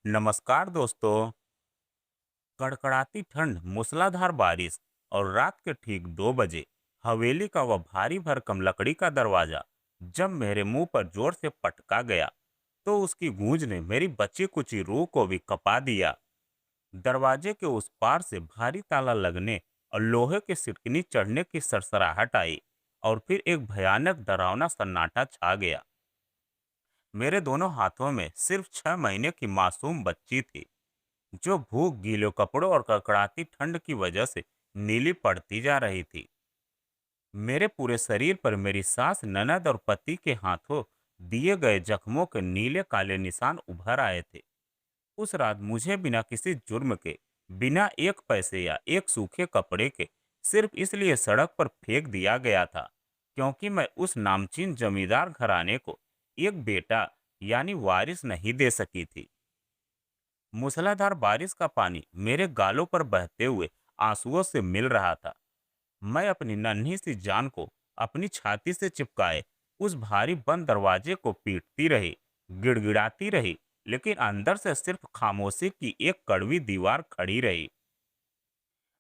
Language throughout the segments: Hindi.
नमस्कार दोस्तों। कड़कड़ाती ठंड, मूसलाधार बारिश और रात के ठीक 2 बजे हवेली का वह भारी भरकम लकड़ी का दरवाजा जब मेरे मुंह पर जोर से पटका गया तो उसकी गूंज ने मेरी बची कुची रूह को भी कपा दिया। दरवाजे के उस पार से भारी ताला लगने और लोहे की सिटकनी चढ़ने की सरसराहट आई और फिर एक भयानक डरावना सन्नाटा छा गया। मेरे दोनों हाथों में सिर्फ 6 महीने की मासूम बच्ची थी, जो भूख, गीले कपड़ों और कड़कड़ाती ठंड की वजह से नीली पड़ती जा रही थी। मेरे पूरे शरीर पर मेरी सास, ननद और पति के हाथों दिए गए जख्मों के नीले काले निशान उभर आए थे। उस रात मुझे बिना किसी जुर्म के, बिना एक पैसे या एक सूखे कपड़े के, सिर्फ इसलिए सड़क पर फेंक दिया गया था क्योंकि मैं उस नामचीन जमींदार घराने को एक बेटा यानी वारिस नहीं दे सकी थी। मूसलाधार बारिश का पानी मेरे गालों पर बहते हुए आंसुओं से मिल रहा था। मैं अपनी नन्ही सी जान को अपनी छाती से चिपकाए उस भारी बंद दरवाजे को पीटती रही, गिड़गिड़ाती रही, लेकिन अंदर से सिर्फ खामोशी की एक कड़वी दीवार खड़ी रही।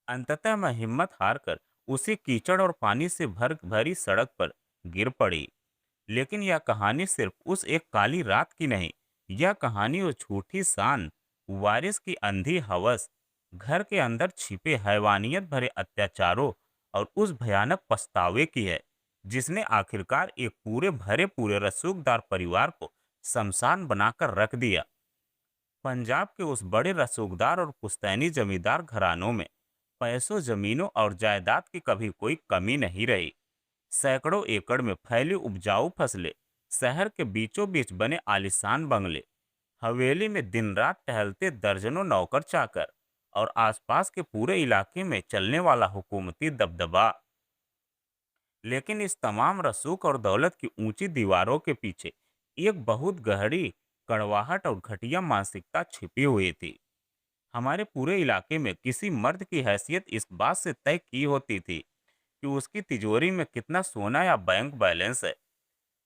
अंततः मैं हिम्मत हारकर उसी कीचड़ और पानी से भर भरी सड़क पर गिर पड़ी। लेकिन यह कहानी सिर्फ उस एक काली रात की नहीं, यह कहानी उस झूठी शान, वारिस की अंधी हवस, घर के अंदर छिपे हैवानियत भरे अत्याचारों और उस भयानक पछतावे की है, जिसने आखिरकार एक पूरे भरे पूरे रसूखदार परिवार को शमशान बनाकर रख दिया। पंजाब के उस बड़े रसूखदार और पुश्तैनी जमींदार घरानों में पैसों, जमीनों और जायदाद की कभी कोई कमी नहीं रही। सैकड़ों एकड़ में फैली उपजाऊ फसलें, शहर के बीचों बीच बने आलीशान बंगले, हवेली में दिन रात टहलते दर्जनों नौकर चाकर और आसपास के पूरे इलाके में चलने वाला हुकूमती दबदबा। लेकिन इस तमाम रसूख और दौलत की ऊंची दीवारों के पीछे एक बहुत गहरी कड़वाहट और घटिया मानसिकता छिपी हुई थी। हमारे पूरे इलाके में किसी मर्द की हैसियत इस बात से तय की होती थी कि उसकी तिजोरी में कितना सोना या बैंक बैलेंस है।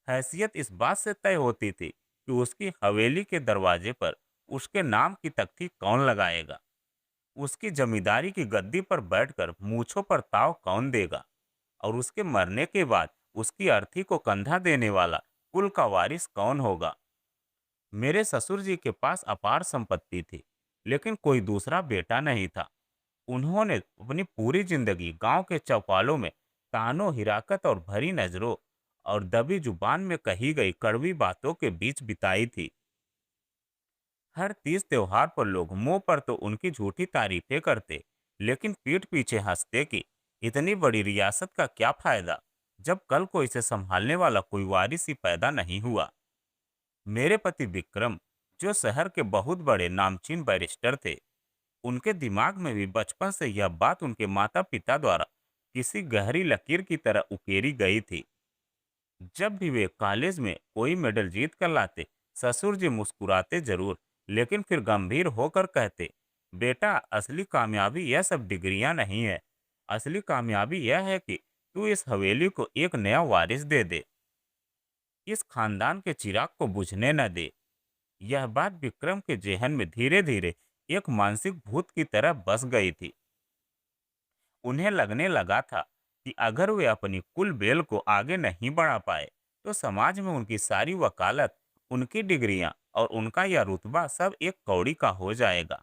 हैसियत इस बात से तय होती थी कि उसकी हवेली के दरवाजे पर उसके नाम की तख्ती कौन लगाएगा, उसकी जमींदारी की गद्दी पर बैठकर मूछों पर ताव कौन देगा और उसके मरने के बाद उसकी अर्थी को कंधा देने वाला कुल का वारिस कौन होगा। मेरे ससुर जी के पास अपार संपत्ति थी, लेकिन कोई दूसरा बेटा नहीं था। उन्होंने अपनी पूरी जिंदगी गांव के चौपालों में तानों, हिराकत और भरी नजरों और दबी जुबान में कही गई कड़वी बातों के बीच बिताई थी। हर तीज त्योहार पर लोग मुंह पर तो उनकी झूठी तारीफें करते, लेकिन पीठ पीछे हंसते कि इतनी बड़ी रियासत का क्या फायदा जब कल को इसे संभालने वाला कोई वारिस ही पैदा नहीं हुआ। मेरे पति विक्रम, जो शहर के बहुत बड़े नामचीन बैरिस्टर थे, उनके दिमाग में भी बचपन से यह बात उनके माता पिता द्वारा किसी गहरी लकीर की तरह उकेरी गई थी। जब भी वे कॉलेज में कोई मेडल जीत कर लाते, ससुर जी मुस्कुराते जरूर, लेकिन फिर गंभीर होकर कहते, बेटा, असली कामयाबी यह सब डिग्रियां नहीं है। असली कामयाबी यह है कि तू इस हवेली को एक नया वारिस दे दे, इस खानदान के चिराग को बुझने न दे। यह बात विक्रम के जेहन में धीरे धीरे एक मानसिक भूत की तरह बस गई थी। उन्हें लगने लगा था कि अगर वे अपनी कुल बेल को आगे नहीं बढ़ा पाए, तो समाज में उनकी सारी वकालत, उनकी डिग्रियां और उनका यह रुतबा सब एक कौड़ी का हो जाएगा।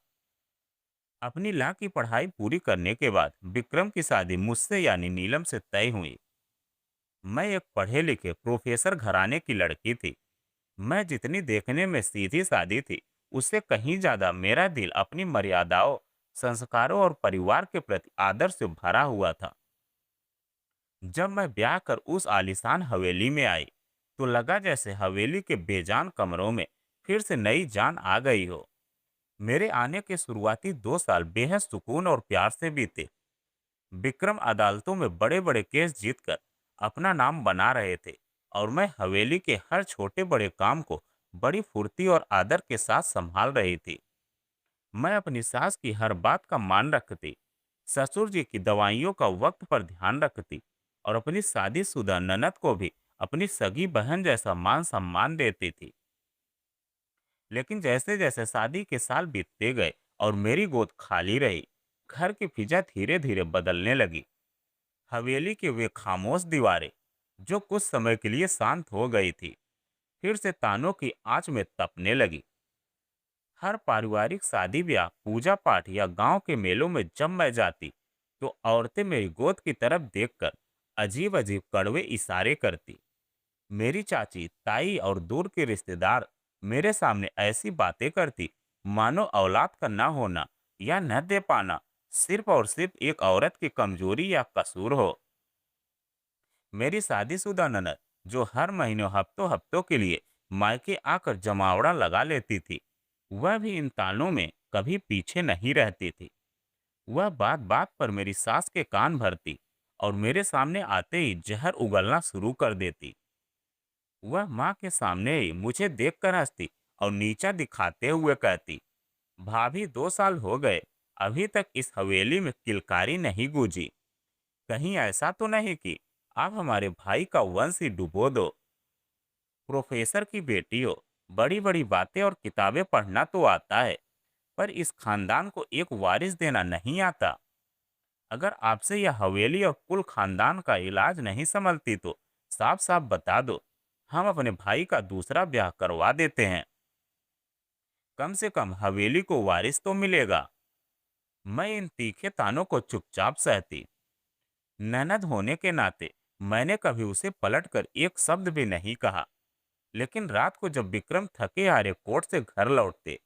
अपनी लॉ की पढ़ाई पूरी करने के बाद विक्रम की शादी मुझसे यानी नीलम से तय हुई। मैं एक पढ़े लिखे प्रोफेसर घराने की लड़की थी। मैं जितनी देखने में सीधी सादी थी, उससे कहीं ज्यादा मेरा दिल अपनी मर्यादाओं, संस्कारों और परिवार के प्रति आदर से भरा हुआ था। जब मैं ब्याह कर उस आलीशान हवेली में आई, तो लगा जैसे हवेली के बेजान कमरों में फिर से नई जान आ गई हो। मेरे आने के शुरुआती 2 साल बेहद सुकून और प्यार से बीते। विक्रम अदालतों में बड़े बड़े केस जीतकर अपना नाम बना रहे थे और मैं हवेली के हर छोटे बड़े काम को बड़ी फुर्ती और आदर के साथ संभाल रही थी। मैं अपनी सास की हर बात का मान रखती, ससुर जी की दवाइयों का वक्त पर ध्यान रखती और अपनी शादीशुदा ननद को भी अपनी सगी बहन जैसा मान सम्मान देती थी। लेकिन जैसे जैसे शादी के साल बीतते गए और मेरी गोद खाली रही, घर की फिजा धीरे धीरे बदलने लगी। हवेली की वे खामोश दीवारें, जो कुछ समय के लिए शांत हो गई थी, फिर से तानों की आंच में तपने लगी। हर पारिवारिक शादी ब्याह, पूजा पाठ या गांव के मेलों में जब मैं जाती, तो औरतें मेरी गोद की तरफ देखकर अजीब अजीब कड़वे इशारे करती। मेरी चाची, ताई और दूर के रिश्तेदार मेरे सामने ऐसी बातें करती, मानो औलाद का न होना या न दे पाना सिर्फ और सिर्फ एक औरत की कमजोरी या कसूर हो। मेरी शादीशुदा ननद, जो हर महीने हफ्तों हफ्तों के लिए मायके आकर जमावड़ा लगा लेती थी, वह भी इन तानों में कभी पीछे नहीं रहती थी। वह बात बात पर मेरी सास के कान भरती और मेरे सामने आते ही जहर उगलना शुरू कर देती। वह माँ के सामने ही मुझे देखकर हंसती और नीचा दिखाते हुए कहती, भाभी 2 साल हो गए, अभी तक इस हवेली में किलकारी नहीं गूंजी। कहीं ऐसा तो नहीं कि आप हमारे भाई का वंश ही डुबो दो। प्रोफेसर की बेटी हो, बड़ी बड़ी बातें और किताबें पढ़ना तो आता है, पर इस खानदान को एक वारिस देना नहीं आता। अगर आपसे यह हवेली और कुल खानदान का इलाज नहीं संभलती तो साफ साफ बता दो, हम अपने भाई का दूसरा ब्याह करवा देते हैं। कम से कम हवेली को वारिस तो मिलेगा। मैं इन तीखे तानों को चुपचाप सहती। ननद होने के नाते मैंने कभी उसे पलटकर एक शब्द भी नहीं कहा। लेकिन रात को जब विक्रम थके हारे कोर्ट से घर लौटते,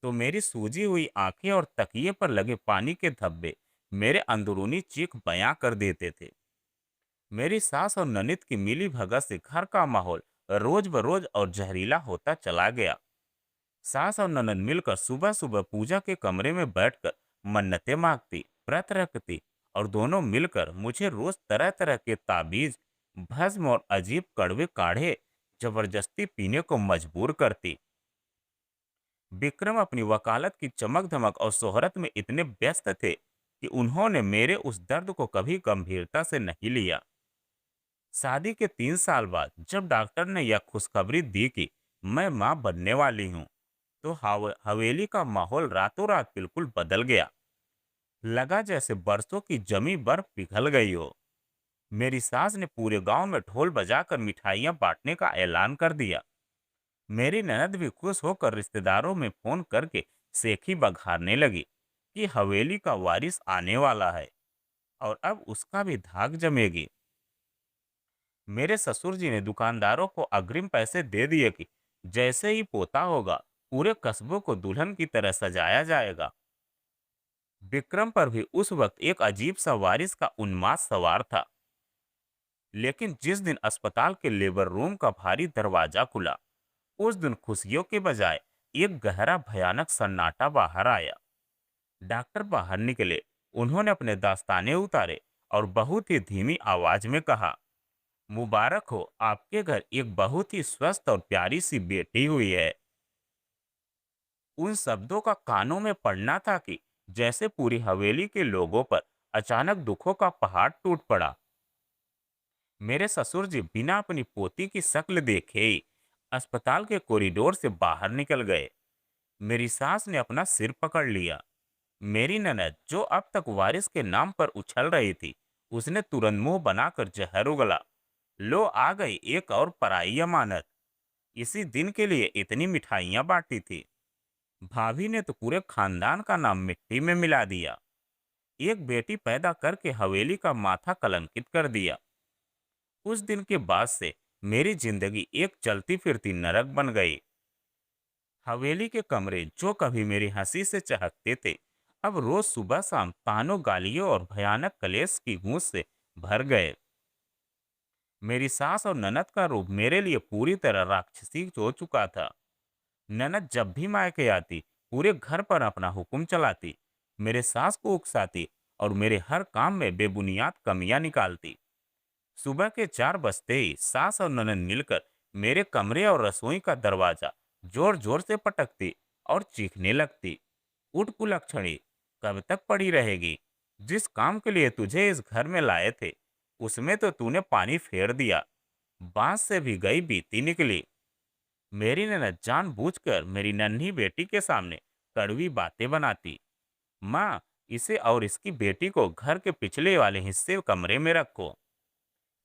तो मेरी सूजी हुई आंखें और तकिए पर लगे पानी के धब्बे मेरे अंदरूनी चीख बयां कर देते थे। मेरी सास और ननद की मिली भगत से घर का माहौल रोज बरोज और जहरीला होता चला गया। सास और ननद मिलकर सुबह सुबह पूजा के कमरे में बैठकर मन्नतें मांगती, व्रत रखती और दोनों मिलकर मुझे रोज तरह तरह के ताबीज, भस्म और अजीब कड़वे काढ़े जबरदस्ती पीने को मजबूर करती। विक्रम अपनी वकालत की चमक धमक और शोहरत में इतने व्यस्त थे कि उन्होंने मेरे उस दर्द को कभी गंभीरता से नहीं लिया। शादी के 3 साल बाद जब डॉक्टर ने यह खुशखबरी दी कि मैं मां बनने वाली हूं, तो हवेली का माहौल रातों रात बिल्कुल बदल गया। लगा जैसे बरसों की जमी बर्फ पिघल गई हो। मेरी सास ने पूरे गांव में ढोल बजाकर मिठाइयां बांटने का ऐलान कर दिया। मेरी ननद भी खुश होकर रिश्तेदारों में फोन करके सेखी बघारने लगी कि हवेली का वारिस आने वाला है और अब उसका भी धाक जमेगी। मेरे ससुर जी ने दुकानदारों को अग्रिम पैसे दे दिए कि जैसे ही पोता होगा, पूरे कस्बों को दुल्हन की तरह सजाया जाएगा। विक्रम पर भी उस वक्त एक अजीब सा वारिस का उन्माद सवार था। लेकिन जिस दिन अस्पताल के लेबर रूम का भारी दरवाजा खुला, उस दिन खुशियों के बजाय एक गहरा भयानक सन्नाटा बाहर आया। डॉक्टर बाहर निकले, उन्होंने अपने दास्ताने उतारे और बहुत ही धीमी आवाज में कहा, मुबारक हो, आपके घर एक बहुत ही स्वस्थ और प्यारी सी बेटी हुई है। उन शब्दों का कानों में पड़ना था कि जैसे पूरी हवेली के लोगों पर अचानक दुखों का पहाड़ टूट पड़ा। मेरे ससुर जी बिना अपनी पोती की शक्ल देखे ही अस्पताल के कॉरिडोर से बाहर निकल गए। मेरी सास ने अपना सिर पकड़ लिया। मेरी ननद, जो अब तक वारिस के नाम पर उछल रही थी, उसने तुरंत मुंह बनाकर जहर उगला। लो आ गई एक और पराई अमानत। इसी दिन के लिए इतनी मिठाइयां बांटी थी। भाभी ने तो पूरे खानदान का नाम मिट्टी में मिला दिया। एक बेटी पैदा करके हवेली का माथा कलंकित कर दिया। उस दिन के बाद से मेरी जिंदगी एक चलती फिरती नरक बन गई। हवेली के कमरे जो कभी मेरी हंसी से चहकते थे, अब रोज सुबह शाम तानों, गालियों और भयानक कलेश की गूंज से भर गए। मेरी सास और ननद का रूप मेरे लिए पूरी तरह राक्षसी हो चुका था। ननद जब भी मायके आती, पूरे घर पर अपना हुक्म चलाती, मेरे सास को उकसाती और मेरे हर काम में बेबुनियाद कमियां निकालती। सुबह के 4 बजते ही सास और ननद मिलकर मेरे कमरे और रसोई का दरवाजा जोर जोर से पटकती और चीखने लगती, उठ कुलक्षणी, कब तक पड़ी रहेगी? जिस काम के लिए तुझे इस घर में लाए थे, उसमें तो तूने पानी फेर दिया, बांस से भी गई बीती निकली। मेरी ननद जानबूझकर मेरी नन्ही बेटी के सामने कड़वी बातें बनाती। माँ, इसे और इसकी बेटी को घर के पिछले वाले हिस्से कमरे में रखो,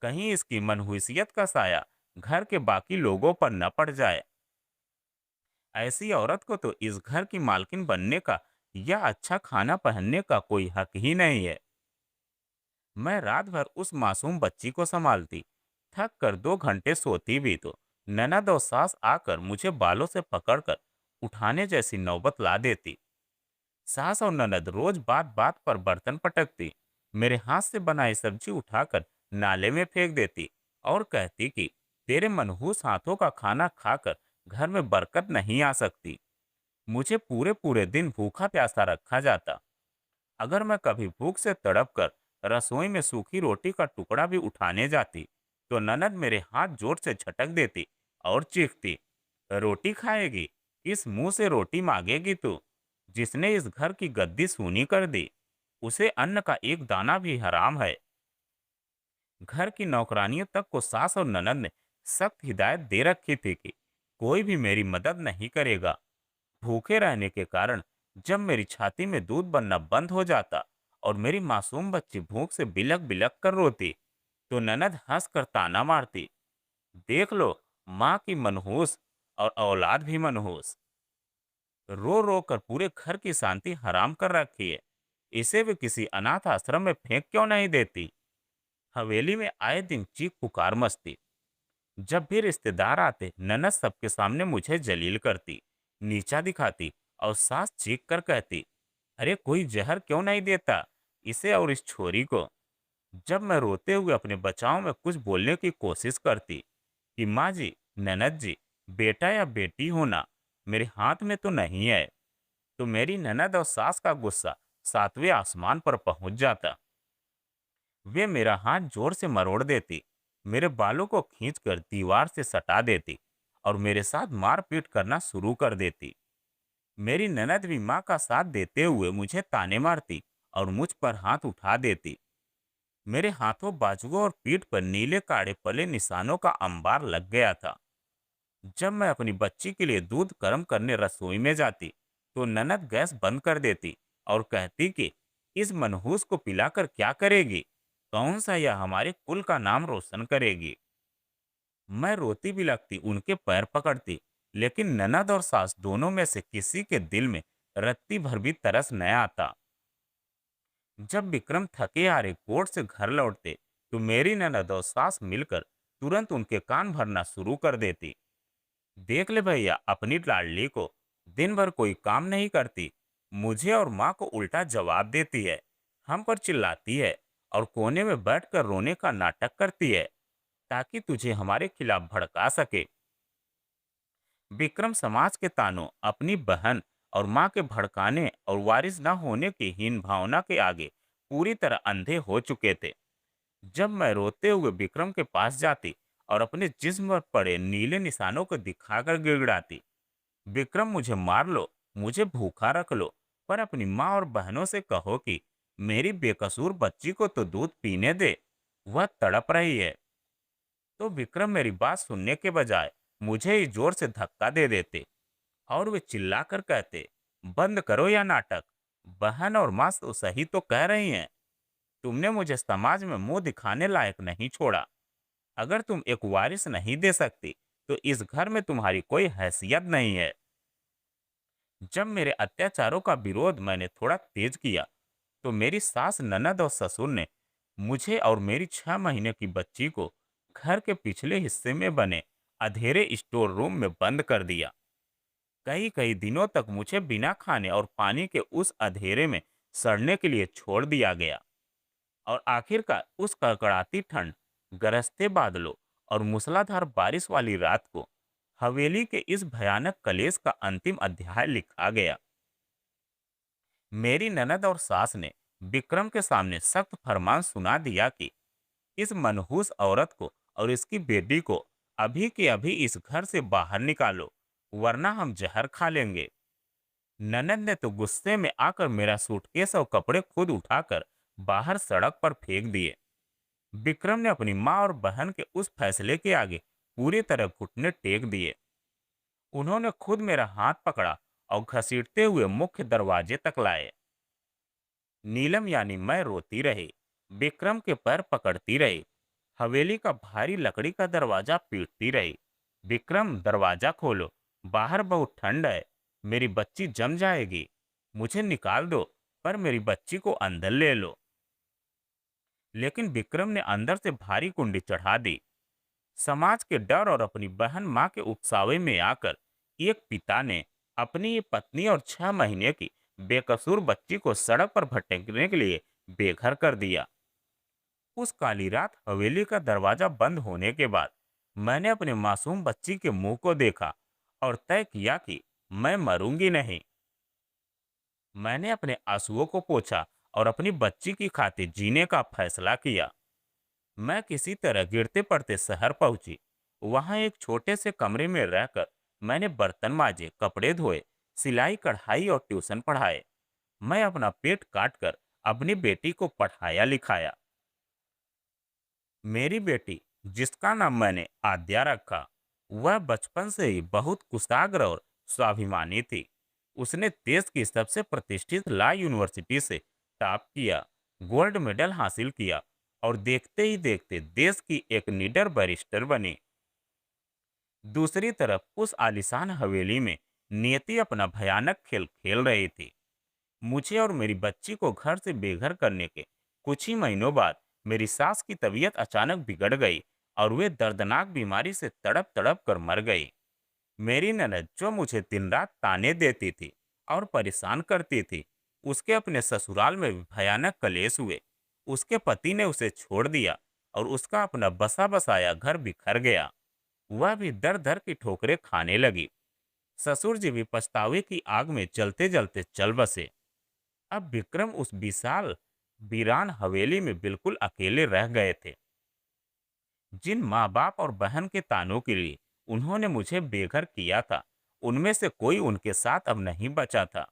कहीं इसकी मनहुसियत का साया घर के बाकी लोगों पर न पड़ जाए। ऐसी औरत को तो इस घर की मालकिन बनने का या अच्छा खाना पहनने का कोई हक ही नहीं है। मैं रात भर उस मासूम बच्ची को संभालती, थक कर 2 घंटे सोती भी तो ननद और सास आकर मुझे बालों से पकड़कर उठाने जैसी नौबत ला देती। सास और ननद रोज बात बात पर बर्तन पटकती, मेरे हाथ से बनाई सब्जी उठाकर नाले में फेंक देती और कहती कि तेरे मनहूस हाथों का खाना खाकर घर में बरकत नहीं आ सकती। मुझे पूरे पूरे दिन भूखा प्यासा रखा जाता। अगर मैं कभी भूख से तड़प कर रसोई में सूखी रोटी का टुकड़ा भी उठाने जाती, तो ननद मेरे हाथ जोर से झटक देती और चीखती, रोटी खाएगी? किस मुंह से रोटी मांगेगी तू? जिसने इस घर की गद्दी सूनी कर दी, उसे अन्न का एक दाना भी हराम है। घर की नौकरानियों तक को सास और ननद ने सख्त हिदायत दे रखी थी कि कोई भी मेरी मदद नहीं करेगा। भूखे रहने के कारण जब मेरी छाती में दूध बनना बंद हो जाता और मेरी मासूम बच्ची भूख से बिलक बिलक कर रोती, तो ननद हंस कर ताना मारती, देख लो, माँ की मनहूस और औलाद भी मनहूस, रो रो कर पूरे घर की शांति हराम कर रखी है। इसे भी किसी अनाथ आश्रम में फेंक क्यों नहीं देती? हवेली में आए दिन चीख पुकार मचती। जब भी रिश्तेदार आते, ननद सबके सामने मुझे जलील करती, नीचा दिखाती और सास चीख कर कहती, अरे कोई जहर क्यों नहीं देता इसे और इस छोरी को। जब मैं रोते हुए अपने बचाव में कुछ बोलने की कोशिश करती कि माँ जी, ननद जी, बेटा या बेटी होना मेरे हाथ में तो नहीं है, तो मेरी ननद और सास का गुस्सा 7वें आसमान पर पहुंच जाता। वे मेरा हाथ जोर से मरोड़ देती, मेरे बालों को खींचकर दीवार से सटा देती और मेरे साथ मारपीट करना शुरू कर देती। मेरी ननद भी माँ का साथ देते हुए मुझे ताने मारती और मुझ पर हाथ उठा देती। मेरे हाथों, बाजुओं और पीठ पर नीले काड़े पले निशानों का अंबार लग गया था। जब मैं अपनी बच्ची के लिए दूध गर्म करने रसोई में जाती, तो ननद गैस बंद कर देती और कहती कि इस मनहूस को पिलाकर क्या करेगी? कौन सा यह हमारे कुल का नाम रोशन करेगी? मैं रोती भी लगती, उनके पैर पकड़ती, लेकिन ननद और सास दोनों में से किसी के दिल में रत्ती भर भी तरस न आता। जब विक्रम थके हारे कोर्ट से घर लौटते, तो मेरी ननद और सास मिलकर तुरंत उनके कान भरना शुरू कर देती। देख ले भैया अपनी लाडली को, दिन भर कोई काम नहीं करती, मुझे और माँ को उल्टा जवाब देती है, हम पर चिल्लाती है और कोने में बैठकर रोने का नाटक करती है ताकि तुझे हमारे खिलाफ भड़का सके। विक्रम समाज के तानों, अपनी बहन और माँ के भड़काने और वारिस न होने की हीन भावना के आगे पूरी तरह अंधे हो चुके थे। जब मैं रोते हुए विक्रम के पास जाती और अपने जिस्म पर पड़े नीले निशानों को दिखाकर गिड़गिड़ाती, विक्रम मुझे मार लो, मुझे भूखा रख लो, पर अपनी माँ और बहनों से कहो कि मेरी बेकसूर बच्ची को तो दूध पीने दे, वह तड़प रही है। तो विक्रम मेरी बात सुनने के बजाय मुझे ही जोर से धक्का दे देते और वे चिल्लाकर कहते, बंद करो यह नाटक, बहन और माँ तो सही तो कह रही हैं, तुमने मुझे समाज में मुंह दिखाने लायक नहीं छोड़ा। अगर तुम एक वारिस नहीं दे सकती, तो इस घर में तुम्हारी कोई हैसियत नहीं है। जब मेरे अत्याचारों का विरोध मैंने थोड़ा तेज किया, तो मेरी सास, ननद और ससुर ने मुझे और मेरी 6 महीने की बच्ची को घर के पिछले हिस्से में बने अंधेरे स्टोर रूम में बंद कर दिया। कई कई दिनों तक मुझे बिना खाने और पानी के उस अंधेरे में सड़ने के लिए छोड़ दिया गया और आखिरकार उस कड़कड़ाती ठंड, गरजते बादलों और मूसलाधार बारिश वाली रात को हवेली के इस भयानक कलेश का अंतिम अध्याय लिखा गया। मेरी ननद और सास ने विक्रम के सामने सख्त फरमान सुना दिया कि इस मनहूस औरत को और इसकी बेटी को अभी के अभी इस घर से बाहर निकालो, वरना हम जहर खा लेंगे। ननद ने तो गुस्से में आकर मेरा सूटकेस और कपड़े खुद उठाकर बाहर सड़क पर फेंक दिए। विक्रम ने अपनी माँ और बहन के उस फैसले के आगे पूरी तरह घुटने टेक दिए। उन्होंने खुद मेरा हाथ पकड़ा और घसीटते हुए मुख्य दरवाजे तक लाए। नीलम यानी मैं रोती रही, विक्रम के पैर पकड़ती रही, हवेली का भारी लकड़ी का दरवाजा पीटती रही। विक्रम, दरवाजा खोलो, बाहर बहुत ठंड है, मेरी बच्ची जम जाएगी। मुझे निकाल दो, पर मेरी बच्ची को अंदर ले लो। लेकिन विक्रम ने अंदर से भारी कुंडी चढ़ा दी। समाज के डर और अपनी बहन माँ के उकसावे में आकर एक पिता ने अपनी ये पत्नी और 6 महीने की बेकसूर बच्ची को सड़क पर भटकने के लिए बेघर कर दिया। उस काली रात हवेली का दरवाजा बंद होने के बाद मैंने अपने मासूम बच्ची के मुंह को देखा और तय किया कि मैं मरूंगी नहीं। मैंने अपने आंसुओं को पोंछा और अपनी बच्ची की खातिर जीने का फैसला किया। मैं किसी तरह गिरते पड़ते शहर पहुंची। वहां एक छोटे से कमरे में रहकर मैंने बर्तन मांजे, कपड़े धोए, सिलाई कढ़ाई और ट्यूशन पढ़ाए। मैं अपना पेट काट कर अपनी बेटी को पढ़ाया लिखाया। मेरी बेटी, जिसका नाम मैंने आद्या रखा, वह बचपन से ही बहुत कुशाग्र और स्वाभिमानी थी। उसने देश की सबसे प्रतिष्ठित ला यूनिवर्सिटी से टॉप किया, गोल्ड मेडल हासिल किया और देखते ही देखते देश की एक निडर बैरिस्टर बनी। दूसरी तरफ उस आलीशान हवेली में नियति अपना भयानक खेल खेल रही थी। मुझे और मेरी बच्ची को घर से बेघर करने के कुछ ही महीनों बाद मेरी सास की तबीयत अचानक बिगड़ गई और वे दर्दनाक बीमारी से तड़प तड़प कर मर गई। मेरी ननद, जो मुझे दिन रात ताने देती थी और परेशान करती थी, उसके अपने ससुराल में भी भयानक कलेश हुए। उसके पति ने उसे छोड़ दिया और उसका अपना बसा बसाया घर बिखर गया। वह भी दर दर की ठोकरें खाने लगी। ससुर जी भी पछतावे की आग में जलते जलते चल बसे। अब विक्रम उस विशाल वीरान हवेली में बिल्कुल अकेले रह गए थे। जिन माँ बाप और बहन के तानों के लिए उन्होंने मुझे बेघर किया था, उनमें से कोई उनके साथ अब नहीं बचा था।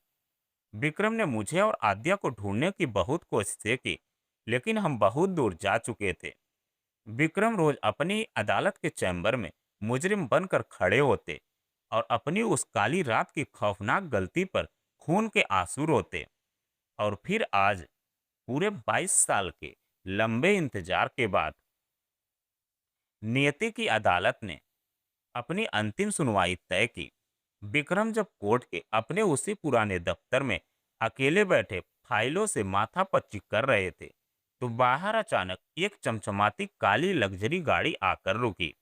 विक्रम ने मुझे और आद्या को ढूंढने की बहुत कोशिशें की, लेकिन हम बहुत दूर जा चुके थे। विक्रम रोज अपनी अदालत के चैम्बर में मुजरिम बनकर खड़े होते और अपनी उस काली रात की खौफनाक गलती पर खून के आंसू रोते। और फिर आज, पूरे 22 साल के लंबे इंतजार के बाद, नियति की अदालत ने अपनी अंतिम सुनवाई तय की। विक्रम जब कोर्ट के अपने उसी पुराने दफ्तर में अकेले बैठे फाइलों से माथापच्ची कर रहे थे, तो बाहर अचानक एक चमचमाती काली लग्जरी गाड़ी आकर रुकी।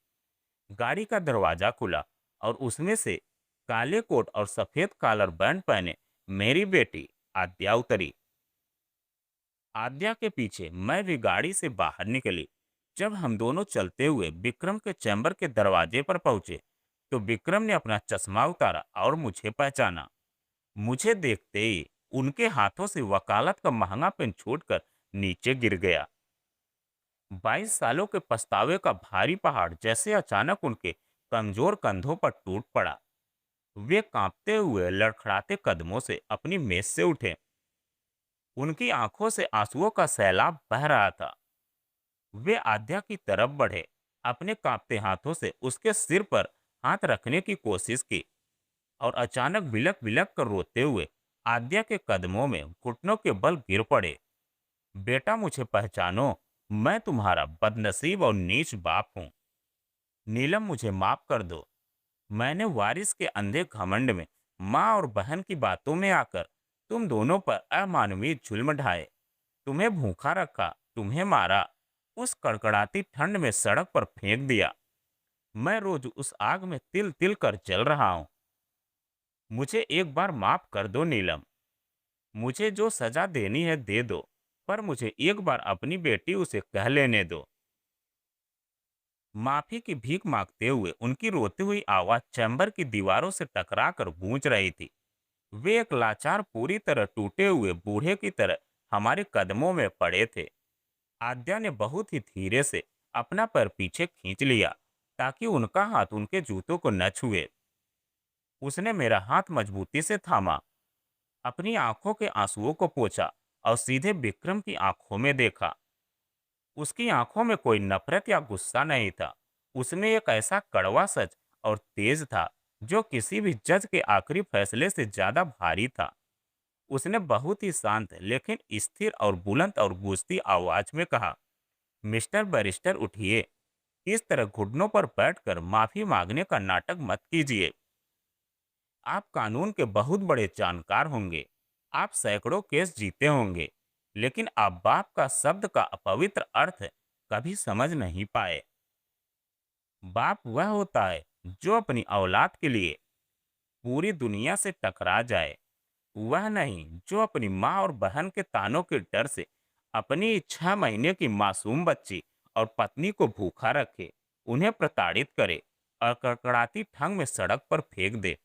गाड़ी का दरवाजा खुला और उसमें से काले कोट और सफेद कॉलर बैंड पहने मेरी बेटी आद्या उतरी। आद्या के पीछे मैं भी गाड़ी से बाहर निकली। जब हम दोनों चलते हुए विक्रम के चैम्बर के दरवाजे पर पहुंचे, तो विक्रम ने अपना चश्मा उतारा और मुझे पहचाना। मुझे देखते ही उनके हाथों से वकालत का महंगा पेन छूटकर नीचे गिर गया। 22 सालों के पछतावे का भारी पहाड़ जैसे अचानक उनके कमजोर कंधों पर टूट पड़ा। वे कांपते हुए लड़खड़ाते कदमों से अपनी मेज से उठे। उनकी आंखों से आंसुओं का सैलाब बह रहा था। वे आद्या की तरफ बढ़े, अपने कांपते हाथों से उसके सिर पर हाथ रखने की कोशिश की और अचानक बिलक बिलक कर रोते हुए आद्या के कदमों में घुटनों के बल गिर पड़े। बेटा, मुझे पहचानो, मैं तुम्हारा बदनसीब और नीच बाप हूँ। नीलम, मुझे माफ कर दो। मैंने वारिस के अंधे घमंड में माँ और बहन की बातों में आकर तुम दोनों पर अमानवीय जुल्म ढाए। तुम्हें भूखा रखा, तुम्हें मारा, उस कड़कड़ाती ठंड में सड़क पर फेंक दिया। मैं रोज उस आग में तिल तिल कर जल रहा हूँ। मुझे एक बार माफ कर दो नीलम। मुझे जो सजा देनी है दे दो, पर मुझे एक बार अपनी बेटी उसे कह लेने दो। माफी की भीख मांगते हुए उनकी रोती हुई आवाज चैम्बर की दीवारों से टकराकर गूंज रही थी। वे एक लाचार, पूरी तरह टूटे हुए बूढ़े की तरह हमारे कदमों में पड़े थे। आद्या ने बहुत ही धीरे से अपना पैर पीछे खींच लिया ताकि उनका हाथ उनके जूतों को न छुए। उसने मेरा हाथ मजबूती से थामा, अपनी आंखों के आंसुओं को पोंछा और सीधे विक्रम की आंखों में देखा। उसकी आंखों में कोई नफरत या गुस्सा नहीं था। उसमें एक ऐसा कड़वा सच और तेज था जो किसी भी जज के आखिरी फैसले से ज्यादा भारी था। उसने बहुत ही शांत लेकिन स्थिर और बुलंद और गूंजती आवाज में कहा, मिस्टर बैरिस्टर उठिए। इस तरह घुटनों पर बैठकर माफी मांगने का नाटक मत कीजिए। आप कानून के बहुत बड़े जानकार होंगे, आप सैकड़ों केस जीते होंगे, लेकिन आप बाप का शब्द का अपवित्र अर्थ कभी समझ नहीं पाए। बाप वह होता है जो अपनी औलाद के लिए पूरी दुनिया से टकरा जाए, वह नहीं जो अपनी माँ और बहन के तानों के डर से अपनी 6 महीने की मासूम बच्ची और पत्नी को भूखा रखे, उन्हें प्रताड़ित करे और कड़कड़ाती ठंड में सड़क पर फेंक दे।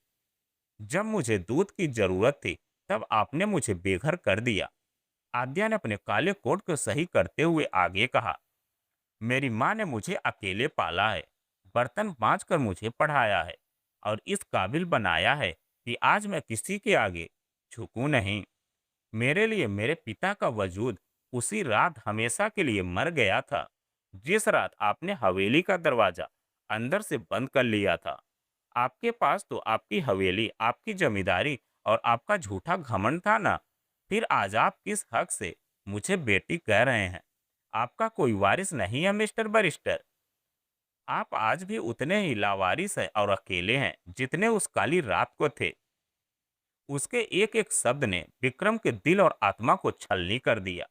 जब मुझे दूध की जरूरत थी, तब आपने मुझे बेघर कर दिया। आद्या ने अपने काले कोट को सही करते हुए आगे कहा, मेरी माँ ने मुझे अकेले पाला है, बर्तन मांज कर मुझे पढ़ाया है और इस काबिल बनाया है कि आज मैं किसी के आगे झुकूं नहीं। मेरे लिए मेरे पिता का वजूद उसी रात हमेशा के लिए मर गया था, जिस रात आपने हवेली का दरवाजा अंदर से बंद कर लिया था। आपके पास तो आपकी हवेली, आपकी जमींदारी और आपका झूठा घमंड था ना। फिर आज आप किस हक से मुझे बेटी कह रहे हैं? आपका कोई वारिस नहीं है मिस्टर बैरिस्टर। आप आज भी उतने ही लावारिस हैं और अकेले हैं जितने उस काली रात को थे। उसके एक एक शब्द ने विक्रम के दिल और आत्मा को छलनी कर दिया।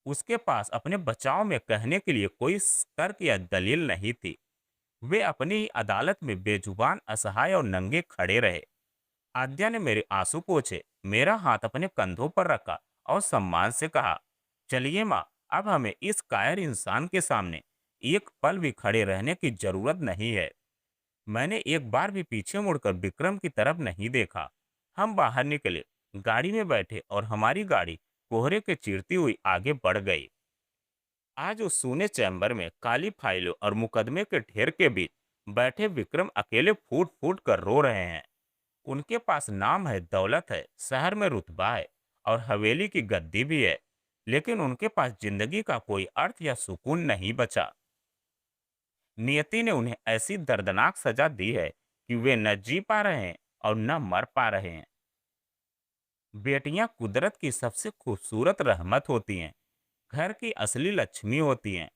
उसके पास अपने बचाव में कहने के लिए कोई तर्क या दलील नहीं थी। वे अपनी ही अदालत में बेजुबान, असहाय और नंगे खड़े रहे। आद्या ने मेरे आंसू पोंछे, मेरा हाथ अपने कंधों पर रखा और सम्मान से कहा, चलिए माँ, अब हमें इस कायर इंसान के सामने एक पल भी खड़े रहने की जरूरत नहीं है। मैंने एक बार भी पीछे मुड़कर विक्रम की तरफ नहीं देखा। हम बाहर निकले, गाड़ी में बैठे और हमारी गाड़ी कोहरे के चीरती हुई आगे बढ़ गई। आज उस सूने चैम्बर में काली फाइलों और मुकदमे के ढेर के बीच बैठे विक्रम अकेले फूट फूट कर रो रहे हैं। उनके पास नाम है, दौलत है, शहर में रुतबा है और हवेली की गद्दी भी है, लेकिन उनके पास जिंदगी का कोई अर्थ या सुकून नहीं बचा। नियति ने उन्हें ऐसी दर्दनाक सजा दी है कि वे न जी पा रहे हैं और न मर पा रहे हैं। बेटियां कुदरत की सबसे खूबसूरत रहमत होती हैं, घर की असली लक्ष्मी होती हैं।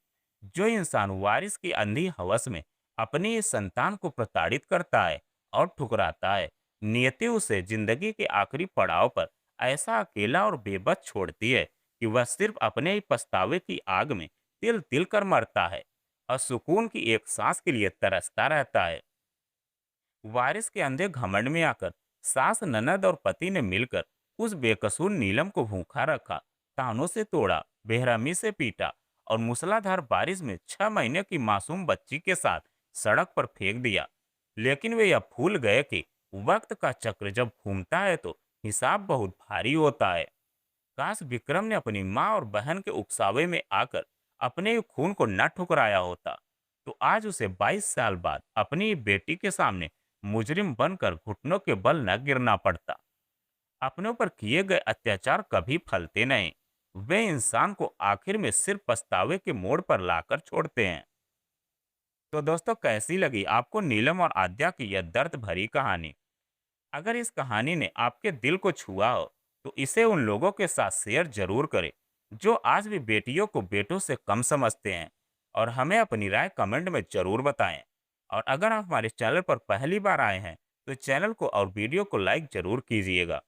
जो इंसान वारिस की अंधी हवस में अपनी इस संतान को प्रताड़ित करता है और ठुकराता है, नियति उसे जिंदगी के आखिरी पड़ाव पर ऐसा अकेला और बेबस छोड़ती है कि वह सिर्फ अपने ही पछतावे की आग में तिल तिल कर मरता है और सुकून की एक सांस के लिए तरसता रहता है। वारिस के अंधे घमंड में आकर सास, ननद और पति ने मिलकर उस बेकसूर नीलम को भूखा रखा, तानों से तोड़ा, बेरहमी से पीटा और मूसलाधार बारिश में 6 महीने की मासूम बच्ची के साथ सड़क पर फेंक दिया। लेकिन वे यह भूल गए कि वक्त का चक्र जब घूमता है तो हिसाब बहुत भारी होता है। काश विक्रम ने अपनी माँ और बहन के उकसावे में आकर अपने ही खून को न ठुकराया होता, तो आज उसे 22 साल बाद अपनी बेटी के सामने मुजरिम बनकर घुटनों के बल न गिरना पड़ता। अपने ऊपर किए गए अत्याचार कभी फलते नहीं, वे इंसान को आखिर में सिर्फ पछतावे के मोड़ पर लाकर छोड़ते हैं। तो दोस्तों, कैसी लगी आपको नीलम और आद्या की यह दर्द भरी कहानी? अगर इस कहानी ने आपके दिल को छुआ हो, तो इसे उन लोगों के साथ शेयर जरूर करें जो आज भी बेटियों को बेटों से कम समझते हैं, और हमें अपनी राय कमेंट में जरूर बताएं। और अगर आप हमारे चैनल पर पहली बार आए हैं, तो चैनल को और वीडियो को लाइक जरूर कीजिएगा।